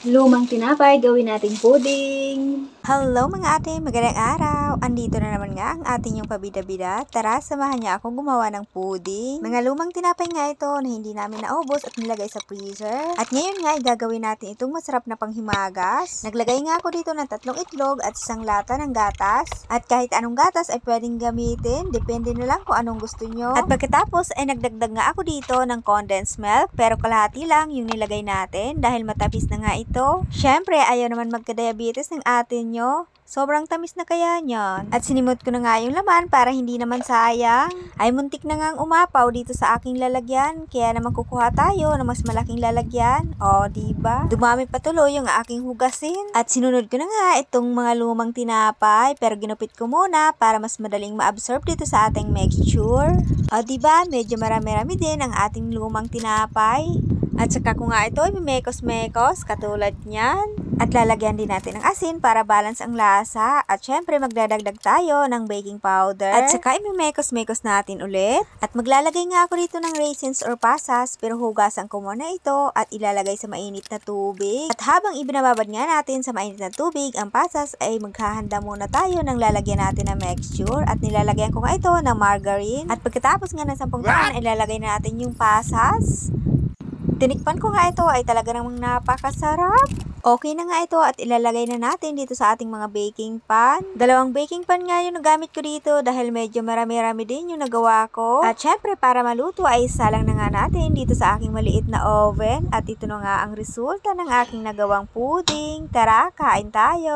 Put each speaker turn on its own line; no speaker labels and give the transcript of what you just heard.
Lumang tinapay, gawin nating pudding.
Hello mga ate, magandang araw! Andito na naman nga ang ating yung pabida-bida. Tara, samahan niya akong gumawa ng pudding. Mga lumang tinapay nga ito na hindi namin naubos at nilagay sa freezer. At ngayon nga, gagawin natin itong masarap na panghimagas. Naglagay nga ako dito ng 3 itlog at 1 lata ng gatas. At kahit anong gatas ay pwedeng gamitin, depende na lang kung anong gusto nyo. At pagkatapos ay nagdagdag nga ako dito ng condensed milk, pero kalahati lang yung nilagay natin dahil matapis na nga ito. Syempre, ayaw naman magka-diabetes ng atin nyo. Sobrang tamis na kaya niyan. At sinimot ko na nga yung laman para hindi naman sayang. Ay muntik na ngang umapaw dito sa aking lalagyan. Kaya naman kukuha tayo ng mas malaking lalagyan. O, diba? Dumami pa tuloy yung aking hugasin. At sinunod ko na nga itong mga lumang tinapay. Pero ginupit ko muna para mas madaling ma-absorb dito sa ating mixture. O, diba? Medyo marami-rami din ang ating lumang tinapay. At saka ko nga ito imimekos-mekos katulad niyan. At lalagyan din natin ng asin para balance ang lasa. At syempre magdadagdag tayo ng baking powder. At saka imimekos-mekos natin ulit. At maglalagay nga ako dito ng raisins or pasas. Pero hugasan ko muna ito at ilalagay sa mainit na tubig. At habang ibinababad nga natin sa mainit na tubig ang pasas ay maghahanda muna tayo ng lalagyan natin ng mixture. At nilalagyan ko nga ito ng margarine. At pagkatapos nga ng 10 taon ilalagay na natin yung pasas. Tinikpan ko nga ito ay talaga namang napakasarap. Okay na nga ito at ilalagay na natin dito sa ating mga baking pan. 2 baking pan nga yung nagamit ko dito dahil medyo marami-rami din yung nagawa ko. At syempre para maluto ay isalang na nga natin dito sa aking maliit na oven. At ito na nga ang resulta ng aking nagawang pudding. Tara, kain tayo!